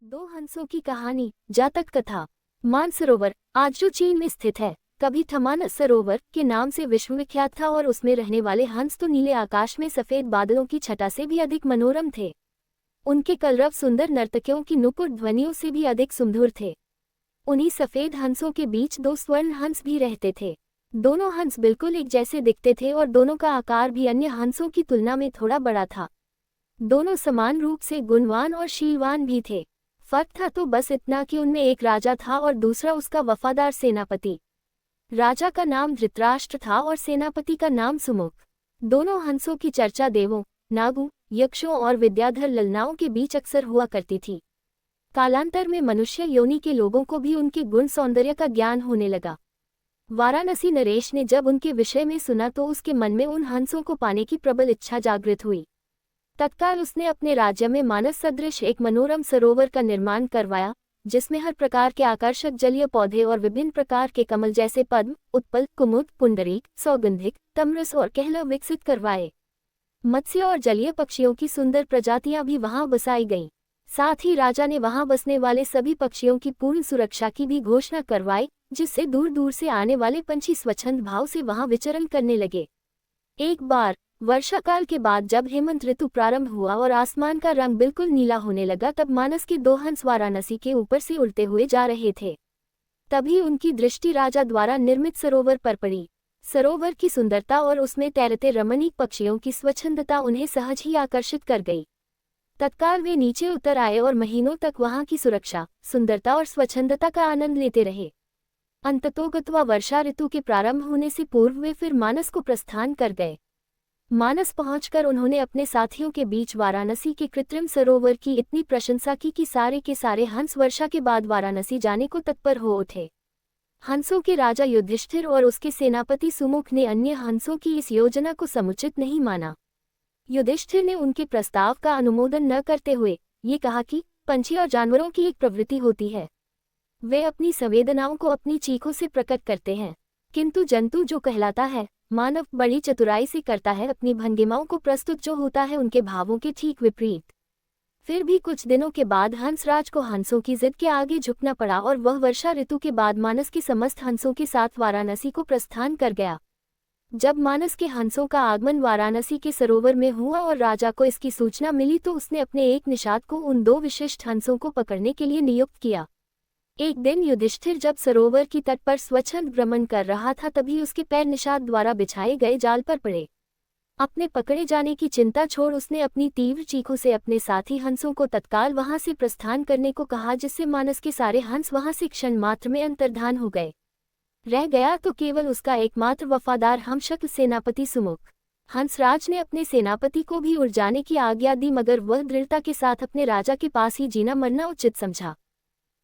दो हंसों की कहानी। जातक कथा। मानसरोवर आज जो चीन में स्थित है, कभी ठमानस सरोवर के नाम से विश्वविख्यात था और उसमें रहने वाले हंस तो नीले आकाश में सफेद बादलों की छटा से भी अधिक मनोरम थे। उनके कलरव सुंदर नर्तकियों की नुपुर ध्वनियों से भी अधिक सुमधुर थे। उन्हीं सफेद हंसों के बीच दो स्वर्ण हंस भी रहते थे। दोनों हंस बिल्कुल एक जैसे दिखते थे और दोनों का आकार भी अन्य हंसों की तुलना में थोड़ा बड़ा था। दोनों समान रूप से गुणवान और शीलवान भी थे। फर्क था तो बस इतना कि उनमें एक राजा था और दूसरा उसका वफादार सेनापति। राजा का नाम धृतराष्ट्र था और सेनापति का नाम सुमुख। दोनों हंसों की चर्चा देवों, नागों, यक्षों और विद्याधर ललनाओं के बीच अक्सर हुआ करती थी। कालांतर में मनुष्य योनि के लोगों को भी उनके गुण सौंदर्य का ज्ञान होने लगा। वाराणसी नरेश ने जब उनके विषय में सुना तो उसके मन में उन हंसों को पाने की प्रबल इच्छा जागृत हुई। तत्काल उसने अपने राज्य में मानस सदृश एक मनोरम सरोवर का निर्माण करवाया, जिसमें हर प्रकार के आकर्षक जलीय पौधे और विभिन्न प्रकार के कमल जैसे पद्म, उत्पल, कुमुद, पुंडरीक, सौगंधिक, तमरस और कहला विकसित करवाए। मत्स्य और जलीय पक्षियों की सुंदर प्रजातियां भी वहां बसाई गईं। साथ ही राजा ने वहां बसने वाले सभी पक्षियों की पूर्ण सुरक्षा की भी घोषणा करवाई, जिससे दूर दूर से आने वाले पंछी स्वच्छंद भाव से वहां विचरण करने लगे। एक बार वर्षाकाल के बाद जब हेमंत ऋतु प्रारंभ हुआ और आसमान का रंग बिल्कुल नीला होने लगा, तब मानस के दो हंस वाराणसी के ऊपर से उड़ते हुए जा रहे थे। तभी उनकी दृष्टि राजा द्वारा निर्मित सरोवर पर पड़ी। सरोवर की सुंदरता और उसमें तैरते रमणीक पक्षियों की स्वच्छंदता उन्हें सहज ही आकर्षित कर गई। तत्काल वे नीचे उतर आए और महीनों तक वहां की सुरक्षा, सुंदरता और स्वच्छंदता का आनंद लेते रहे। अंततोगत्वा वर्षा ऋतु के प्रारंभ होने से पूर्व वे फिर मानस को प्रस्थान कर गए। मानस पहुंचकर उन्होंने अपने साथियों के बीच वाराणसी के कृत्रिम सरोवर की इतनी प्रशंसा की कि सारे के सारे हंस वर्षा के बाद वाराणसी जाने को तत्पर हो उठे। हंसों के राजा युधिष्ठिर और उसके सेनापति सुमुख ने अन्य हंसों की इस योजना को समुचित नहीं माना। युधिष्ठिर ने उनके प्रस्ताव का अनुमोदन न करते हुए ये कहा कि पंछी और जानवरों की एक प्रवृत्ति होती है, वे अपनी संवेदनाओं को अपनी चीखों से प्रकट करते हैं, किंतु जंतु जो कहलाता है मानव बड़ी चतुराई से करता है अपनी भंगिमाओं को प्रस्तुत जो होता है उनके भावों के ठीक विपरीत। फिर भी कुछ दिनों के बाद हंसराज को हंसों की जिद के आगे झुकना पड़ा और वह वर्षा ऋतु के बाद मानस के समस्त हंसों के साथ वाराणसी को प्रस्थान कर गया। जब मानस के हंसों का आगमन वाराणसी के सरोवर में हुआ और राजा को इसकी सूचना मिली तो उसने अपने एक निषाद को उन दो विशिष्ट हंसों को पकड़ने के लिए नियुक्त किया। एक दिन युधिष्ठिर जब सरोवर की तट पर स्वच्छंद भ्रमण कर रहा था, तभी उसके पैर निषाद द्वारा बिछाए गए जाल पर पड़े। अपने पकड़े जाने की चिंता छोड़ उसने अपनी तीव्र चीखों से अपने साथी हंसों को तत्काल वहां से प्रस्थान करने को कहा, जिससे मानस के सारे हंस वहां से क्षण मात्र में अंतर्धान हो गए। रह गया तो केवल उसका एकमात्र वफादार हमशक्ल सेनापति सुमुख। हंसराज ने अपने सेनापति को भी उड़ जाने की आज्ञा दी, मगर वह दृढ़ता के साथ अपने राजा के पास ही जीना मरना उचित समझा।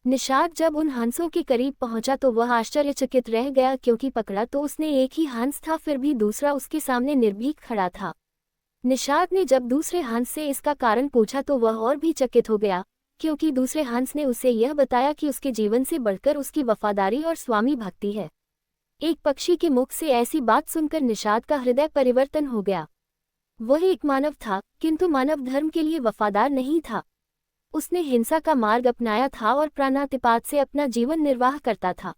निषाद जब उन हंसों के करीब पहुंचा तो वह आश्चर्यचकित रह गया, क्योंकि पकड़ा तो उसने एक ही हंस था, फिर भी दूसरा उसके सामने निर्भीक खड़ा था। निषाद ने जब दूसरे हंस से इसका कारण पूछा तो वह और भी चकित हो गया, क्योंकि दूसरे हंस ने उसे यह बताया कि उसके जीवन से बढ़कर उसकी वफादारी और स्वामी भक्ति है। एक पक्षी के मुख से ऐसी बात सुनकर निषाद का हृदय परिवर्तन हो गया। वह एक मानव था, किंतु मानव धर्म के लिए वफादार नहीं था। उसने हिंसा का मार्ग अपनाया था और प्राणातिपात से अपना जीवन निर्वाह करता था।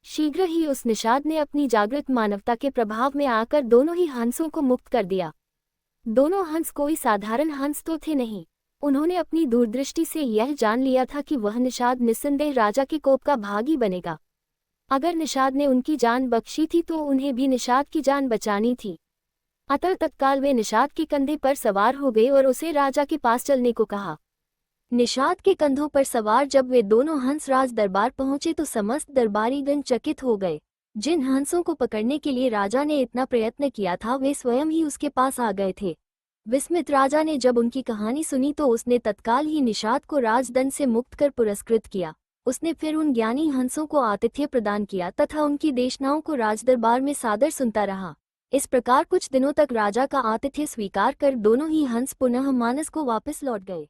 शीघ्र ही उस निषाद ने अपनी जागृत मानवता के प्रभाव में आकर दोनों ही हंसों को मुक्त कर दिया। दोनों हंस कोई साधारण हंस तो थे नहीं। उन्होंने अपनी दूरदृष्टि से यह जान लिया था कि वह निषाद निस्संदेह राजा के कोप का भागी बनेगा। अगर निषाद ने उनकी जान बख्शी थी तो उन्हें भी निषाद की जान बचानी थी। अतः तत्काल वे निषाद के कंधे पर सवार हो गए और उसे राजा के पास चलने को कहा। निषाद के कंधों पर सवार जब वे दोनों हंस राज दरबार पहुंचे तो समस्त दरबारीगण चकित हो गए। जिन हंसों को पकड़ने के लिए राजा ने इतना प्रयत्न किया था वे स्वयं ही उसके पास आ गए थे। विस्मित राजा ने जब उनकी कहानी सुनी तो उसने तत्काल ही निषाद को राजदंड से मुक्त कर पुरस्कृत किया। उसने फिर उन ज्ञानी हंसों को आतिथ्य प्रदान किया तथा उनकी देशनाओं को राजदरबार में सादर सुनता रहा। इस प्रकार कुछ दिनों तक राजा का आतिथ्य स्वीकार कर दोनों ही हंस पुनः मानस को वापस लौट गए।